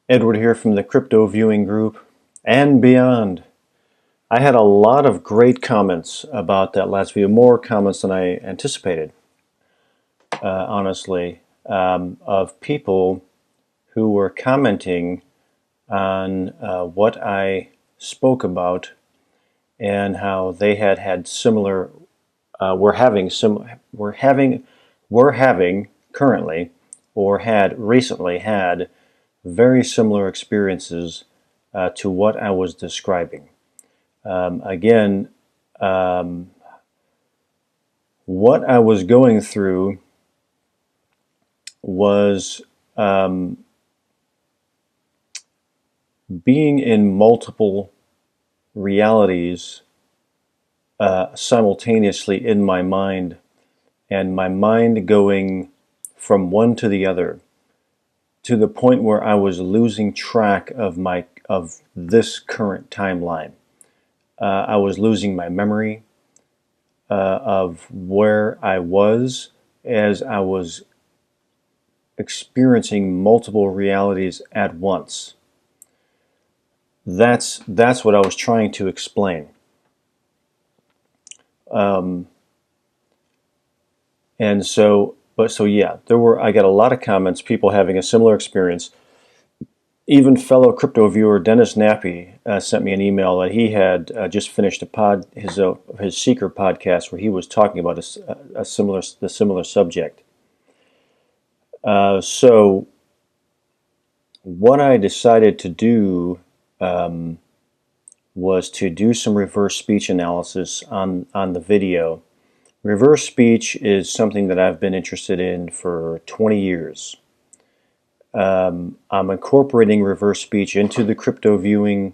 Edward here from the Crypto Viewing Group and beyond. I had a lot of great comments about that last video, more comments than I anticipated, honestly, of people who were commenting on what I spoke about and how they had similar, were having currently or had recently had very similar experiences to what I was describing. Again, what I was going through was being in multiple realities simultaneously in my mind, and my mind going from one to the other, to the point where I was losing track of this current timeline. I was losing my memory of where I was as I was experiencing multiple realities at once. That's what I was trying to explain. And so, yeah, I got a lot of comments, people having a similar experience. Even fellow crypto viewer Dennis Nappy sent me an email that he had just finished his Seeker podcast where he was talking about the similar subject. So what I decided to do was to do some reverse speech analysis on the video. Reverse speech is something that I've been interested in for 20 years. I'm incorporating reverse speech into the crypto viewing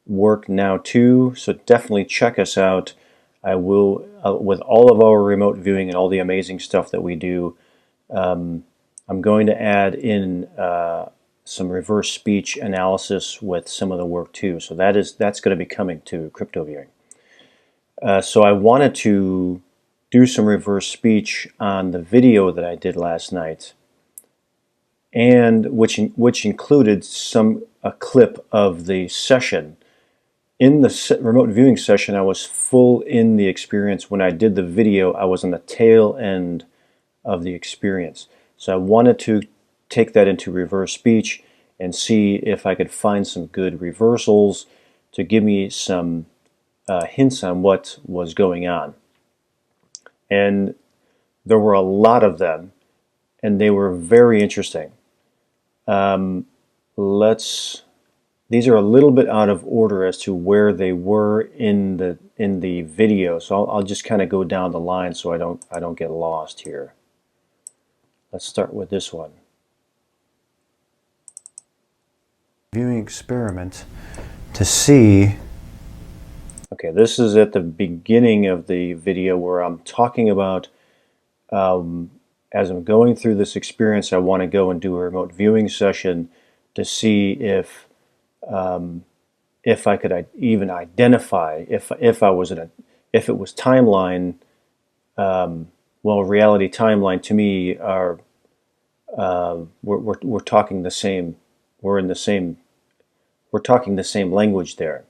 work now too, so definitely check us out. I will, with all of our remote viewing and all the amazing stuff that we do, I'm going to add in some reverse speech analysis with some of the work too. So that's going to be coming to crypto viewing. So I wanted to do some reverse speech on the video that I did last night, and which included a clip of the session. In the remote viewing session, I was full in the experience. When I did the video, I was on the tail end of the experience. So I wanted to take that into reverse speech and see if I could find some good reversals to give me some hints on what was going on. And there were a lot of them, and they were very interesting. These are a little bit out of order as to where they were in the video, so I'll just kind of go down the line so I don't get lost here. Let's start with this one. Viewing experiment to see. Okay, this is at the beginning of the video where I'm talking about as I'm going through this experience, I want to go and do a remote viewing session to see if I could even identify if it was timeline. Well, reality timeline to me are we're talking the same. We're talking the same language there.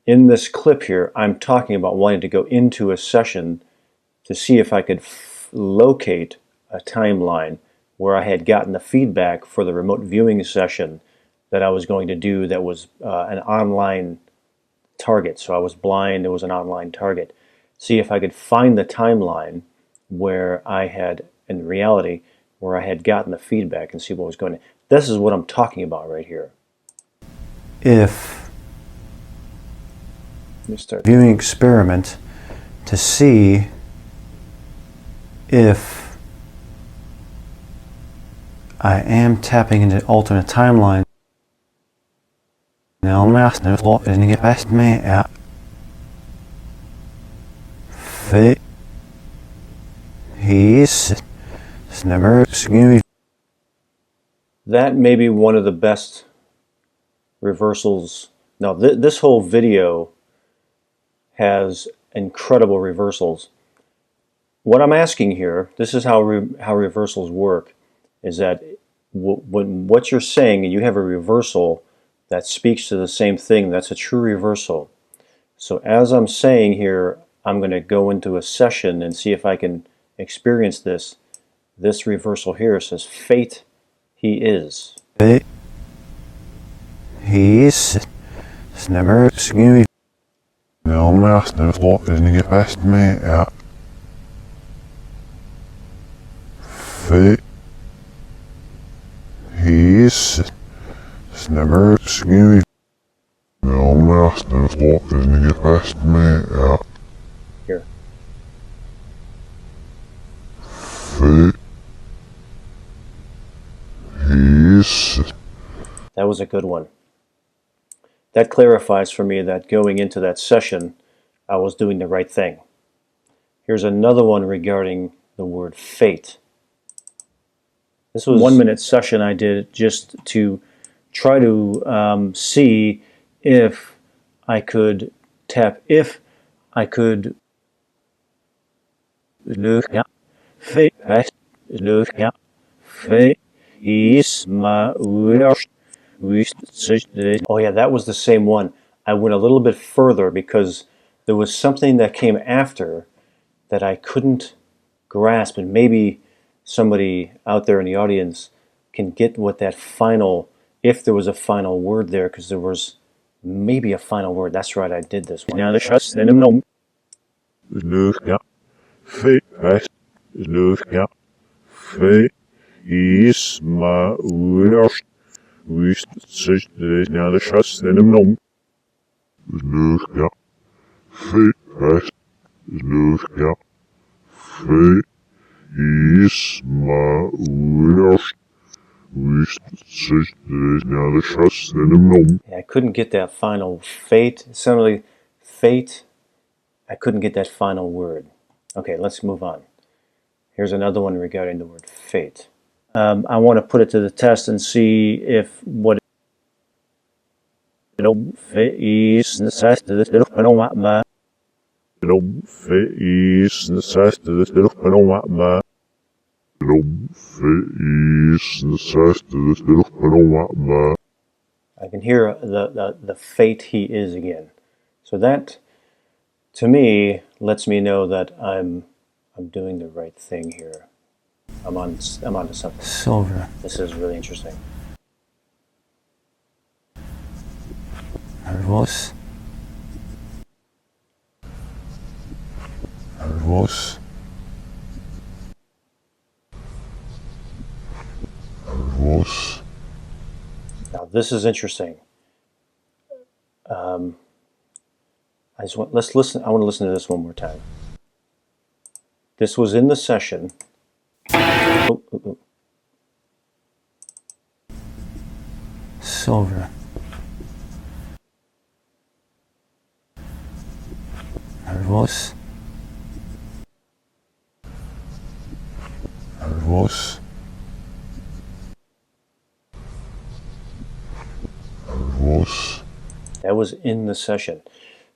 In this clip here, I'm talking about wanting to go into a session to see if I could locate a timeline where I had gotten the feedback for the remote viewing session that I was going to do that was an online target. So I was blind, it was an online target. See if I could find the timeline where I had, in reality, where I had gotten the feedback and see what was going on. This is what I'm talking about right here. If you start viewing experiment to see if I am tapping into alternate timeline. Now I'm asking what is the best me at fit. He's never excuse. That may be one of the best reversals. Now this whole video has incredible reversals. What I'm asking here, this is how reversals work, is that when what you're saying and you have a reversal that speaks to the same thing, that's a true reversal. So as I'm saying here, I'm going to go into a session and see if I can experience this. This reversal here says, fate he is. Fate he is. Snabber skjui. Ja, men jag snur förhoppningen fast med är Fate he is. Snabber skjui. Ja, men jag snur förhoppningen fast med är Here. Fate he is. That was a good one. That clarifies for me that going into that session, I was doing the right thing. Here's another one regarding the word fate. This was a 1-minute session I did just to try to see if I could Oh yeah, that was the same one. I went a little bit further because there was something that came after that I couldn't grasp, and maybe somebody out there in the audience can get what that final, if there was a final word there, because there was maybe a final word. That's right, I did this one. Yeah, I couldn't get that final fate. It sounded like fate. I couldn't get that final word. Okay, let's move on. Here's another one regarding the word fate. I want to put it to the test and see if what is I can hear the fate he is again. So that, to me, lets me know that I'm doing the right thing here. I'm onto something. Silver. This is really interesting. Nervous. Nervous. Nervous. Now this is interesting. Let's listen. I want to listen to this one more time. This was in the session. Silver. Nervous. Nervous. Nervous. That was in the session.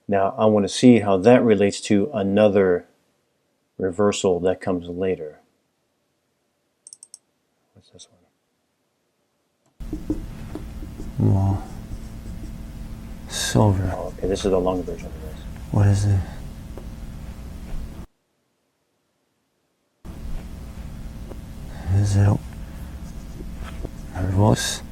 Now I want to see how that relates to another reversal that comes later. What's this one? Well, silver. Oh, okay, this is the longer version of this. What is it? Is it nervous?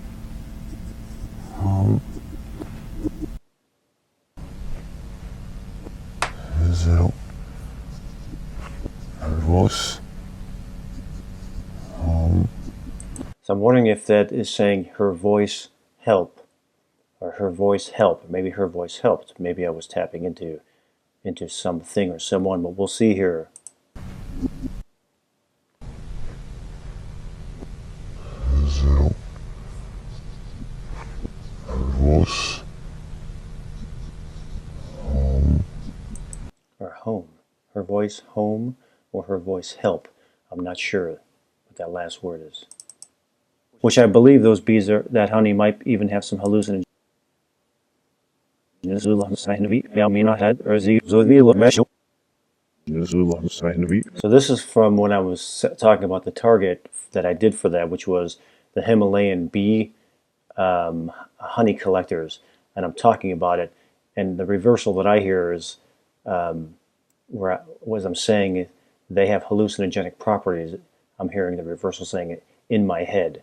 Is it nervous? So I'm wondering if that is saying her voice help, or her voice help. Maybe her voice helped. Maybe I was tapping into something or someone, but we'll see here. Is it nervous? Or home. Her voice home or her voice help. I'm not sure what that last word is. Which I believe those bees are, that honey might even have some hallucinogens. So this is from when I was talking about the target that I did for that, which was the Himalayan bee honey collectors, and I'm talking about it, and the reversal that I hear is as I'm saying they have hallucinogenic properties. I'm hearing the reversal saying it in my head.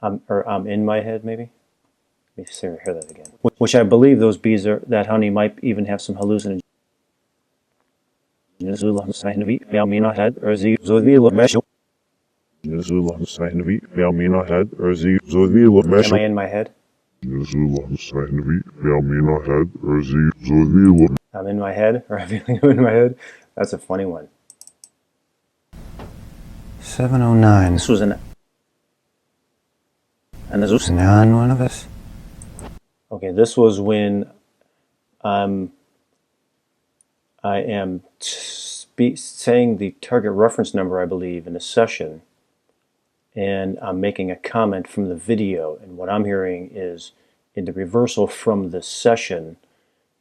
I'm in my head, maybe? Let me see or hear that again. Which I believe those bees that honey might even have some hallucinogens. Am I in my head? I'm in my head, or I'm feeling in my head? That's a funny one. 709. This was and this was Nan one of us? okay. This was when I am saying the target reference number, I believe, in a session, and I'm making a comment from the video, and what I'm hearing is in the reversal from the session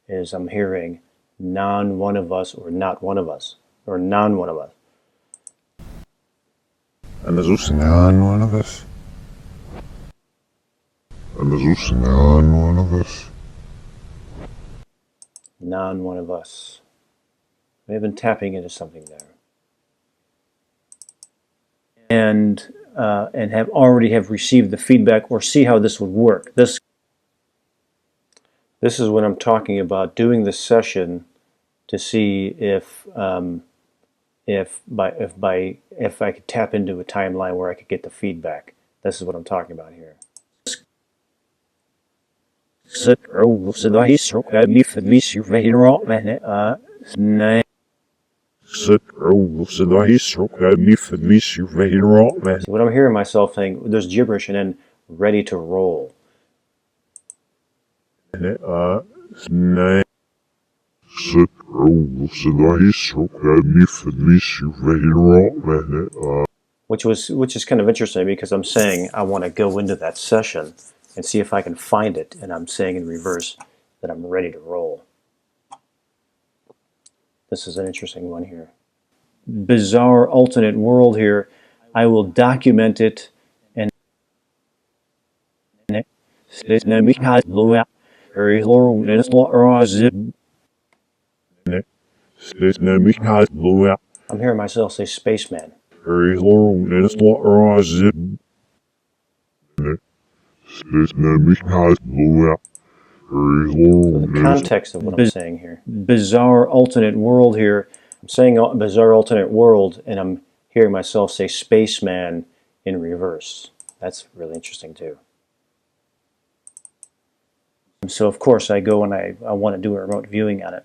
is I'm hearing non one of us or not one of us or non one of us. And there's also Nan one of us? non one of us. Non one of us. I've been tapping into something there, and have already received the feedback or see how this would work. This is when I'm talking about doing the session to see if I could tap into a timeline where I could get the feedback. This is what I'm talking about here. See, what I'm hearing myself saying, there's gibberish and then ready to roll. Which is kind of interesting because I'm saying I want to go into that session and see if I can find it, and I'm saying in reverse that I'm ready to roll. This is an interesting one here. Bizarre alternate world here. I will document it and I'm hearing myself say spaceman. So the context of what I'm saying here. Bizarre alternate world here. I'm saying bizarre alternate world, and I'm hearing myself say spaceman in reverse. That's really interesting too. So of course I go and I want to do a remote viewing on it.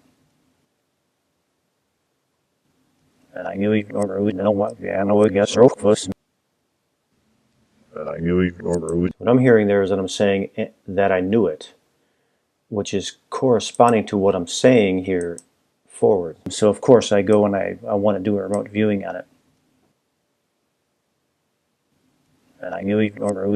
And I knew even over what I'm hearing there is that I'm saying that I knew it, which is corresponding to what I'm saying here forward. So of course I go and I want to do a remote viewing on it. And I knew even over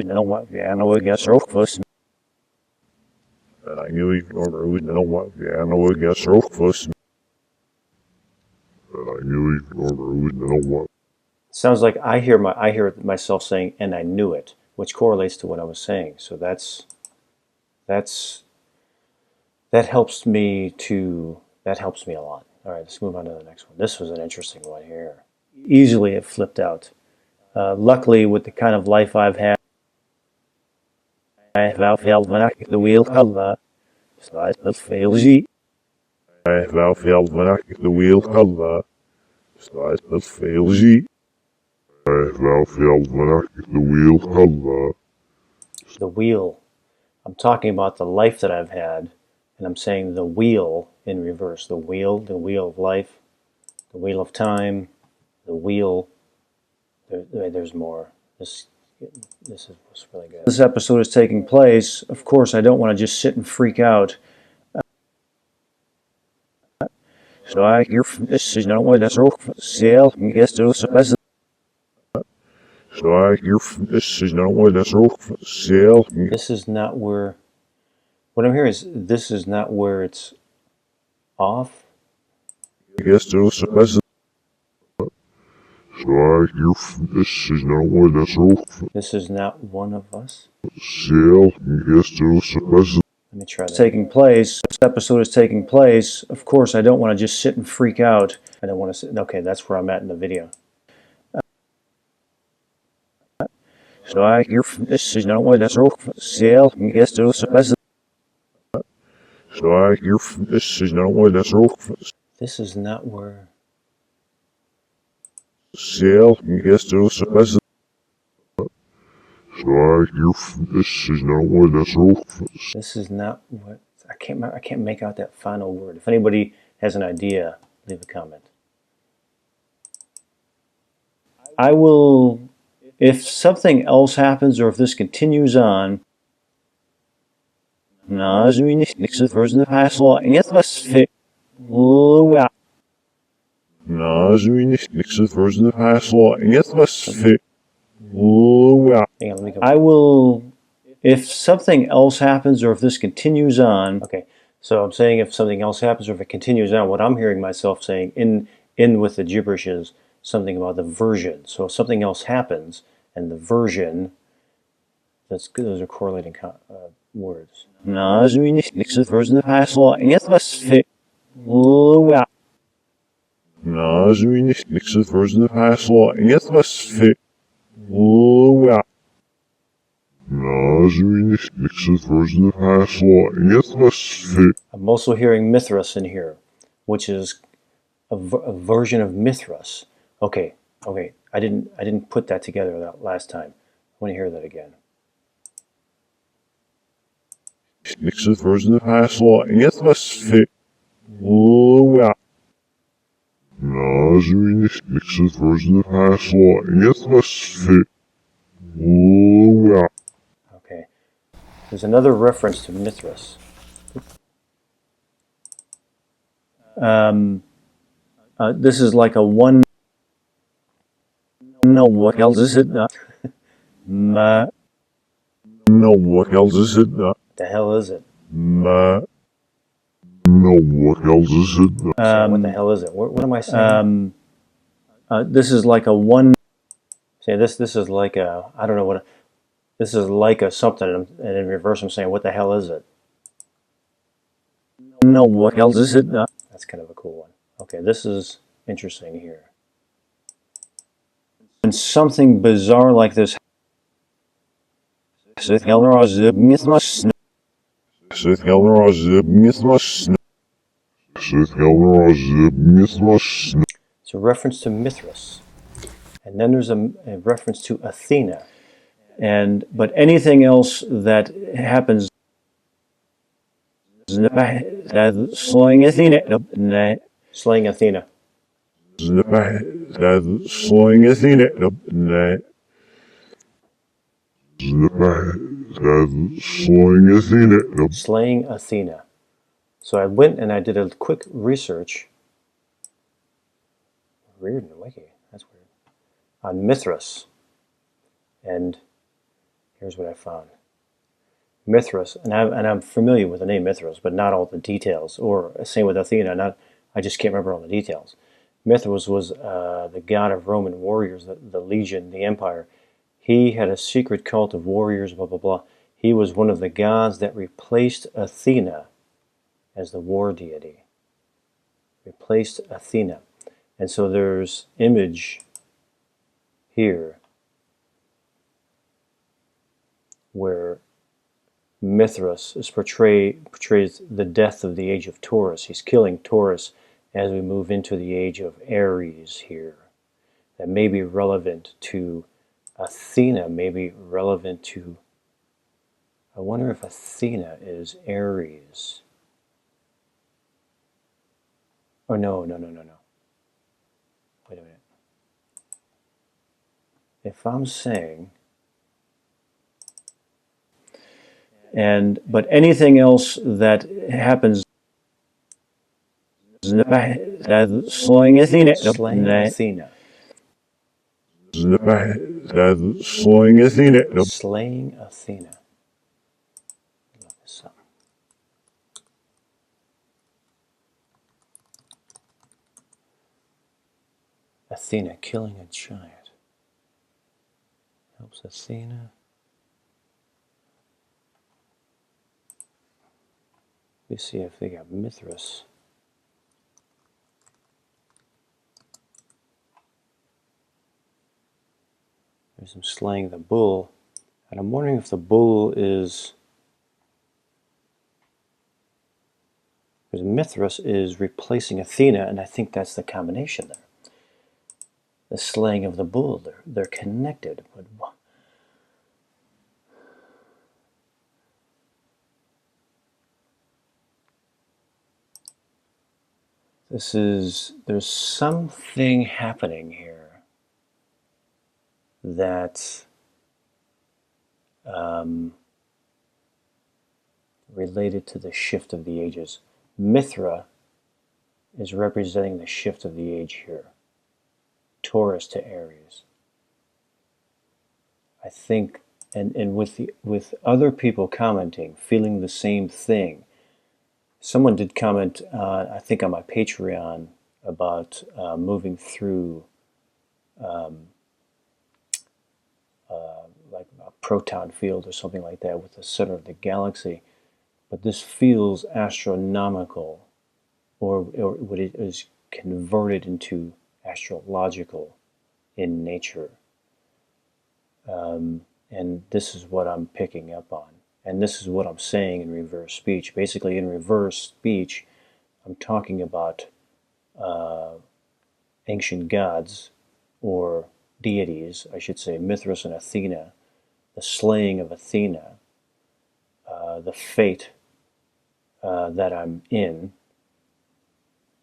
Sounds like I hear myself saying, and I knew it, which correlates to what I was saying. So that helps me a lot. All right, let's move on to the next one. This was an interesting one here. Easily it flipped out. Luckily, with the kind of life I've had, I have the wheel Allah. I'm talking about the life that I've had, and I'm saying the wheel in reverse. The wheel of life, the wheel of time, the wheel. There's more. This was really good. This episode is taking place. Of course, I don't want to just sit and freak out. So I hear this is not what that's sale. Yes, this is not where What I'm hearing is this is not where it's off. Yes, there's a peasant. So I hear this is not where that's off. This is not one of us. Sale, yes, there's a peasant. Let me try that. Taking place. This episode is taking place. Of course, I don't want to just sit and freak out. I don't want to sit. Okay, that's where I'm at in the video. So I hear this is not where that's off. Sale, yes, there's a peasant. So I hear this is not where that's off. This is not where. Sale, yes, there's a peasant. So I hear this is not where that's off. This is not what. I can't make out that final word. If anybody has an idea, leave a comment. I will, if something else happens or if this continues on. I will, if something else happens or if this continues on. Okay, so I'm saying if something else happens or if it continues on, what I'm hearing myself saying in with the gibberish is something about the version. So if something else happens and the version, that's good. Those are correlating words. I'm also hearing Mithras in here, which is a version of Mithras. Okay, I didn't put that together that last time. I want to hear that again. Okay, there's another reference to Mithras. This is like a one. No, what else is it? No, what else is it? The hell is it? No, what else is it? What the hell is it? What am I saying? This is like a one. Say this is like a. I don't know what. This is like a something, and in reverse, I'm saying, what the hell is it? No, what else is it? That's kind of a cool one. Okay, this is interesting here. When something bizarre like this it's a reference to Mithras. And then there's a reference to Athena. But anything else that happens slaying Athena. Slaying Athena. Slaying Athena. So I went and I did a quick research. Weird in the wiki. That's weird. On Mithras. And here's what I found. Mithras, and I'm familiar with the name Mithras, but not all the details. Or same with Athena. I just can't remember all the details. Mithras was the god of Roman warriors, the legion, the empire. He had a secret cult of warriors, blah, blah, blah. He was one of the gods that replaced Athena as the war deity. Replaced Athena. And so there's image here where Mithras is portrays the death of the age of Taurus. He's killing Taurus as we move into the age of Aries here. That may be relevant to Athena, may be relevant to, I wonder if Athena is Aries. Oh, no. Wait a minute. If I'm saying, but anything else that happens, slaying Athena. Slaying Athena. Slaying Athena. Look this up. Athena killing a giant. Helps Athena. Let's see if they got Mithras. There's some slaying the bull. And I'm wondering if the bull is... because Mithras is replacing Athena, and I think that's the combination there. The slaying of the bull, they're connected. But there's something happening here that related to the shift of the ages. Mithra is representing the shift of the age here. Taurus to Aries. I think, and with other people commenting, feeling the same thing. Someone did comment, I think on my Patreon, about moving through like a proton field or something like that with the center of the galaxy. But this feels astronomical, or what it is converted into astrological in nature. And this is what I'm picking up on. And this is what I'm saying in reverse speech. Basically, in reverse speech, I'm talking about ancient gods, or deities, I should say, Mithras and Athena, the slaying of Athena, the fate that I'm in.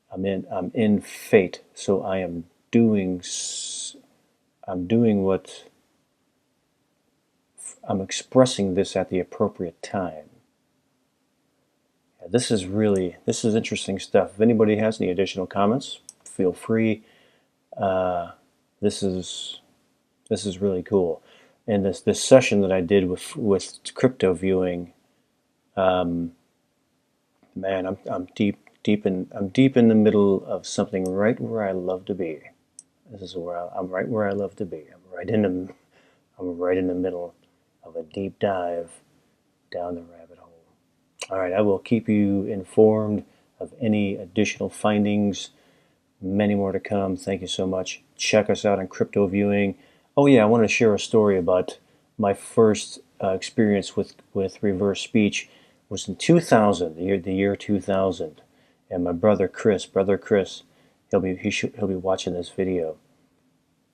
I'm in fate, so I'm doing what I'm expressing this at the appropriate time. This is interesting stuff. If anybody has any additional comments, feel free. This is really cool. And this session that I did with crypto viewing, man, I'm deep in the middle of something right where I love to be. This is where I'm right where I love to be. I'm right in the middle of a deep dive down the rabbit hole. All right, I will keep you informed of any additional findings. Many more to come. Thank you so much. Check us out on Crypto Viewing. Oh yeah, I want to share a story about my first experience with reverse speech. It was in 2000, the year 2000, and my brother Chris, he'll be watching this video.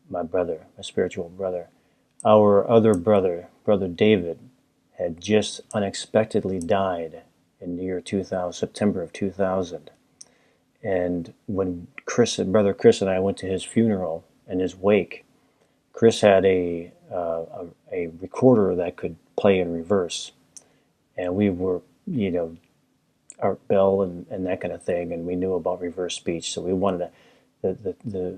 My brother, my spiritual brother. Our other brother David, had just unexpectedly died in the year 2000, September of 2000. And when brother Chris and I went to his funeral and his wake, Chris had a recorder that could play in reverse, and we were, Art Bell and that kind of thing, and we knew about reverse speech, so we wanted to.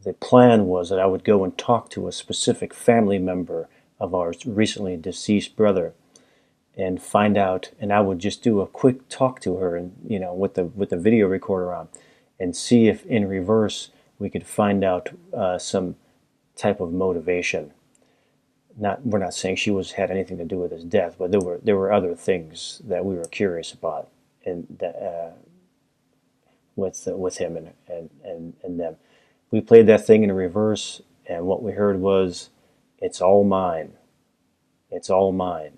The plan was that I would go and talk to a specific family member of our recently deceased brother, and find out, and I would just do a quick talk to her, and with the video recorder on, and see if in reverse we could find out some type of motivation. We're not saying she had anything to do with his death, but there were other things that we were curious about, and with him and them. We played that thing in reverse, and what we heard was, "It's all mine. It's all mine."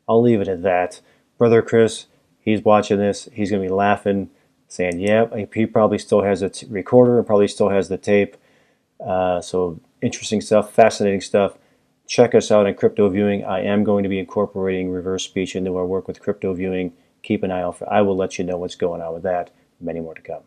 I'll leave it at that. Brother Chris, he's watching this. He's going to be laughing, saying, "Yeah, he probably still has a recorder and probably still has the tape." So interesting stuff, fascinating stuff. Check us out on Crypto Viewing. I am going to be incorporating reverse speech into our work with Crypto Viewing. Keep an eye out for. I will let you know what's going on with that. Many more to come.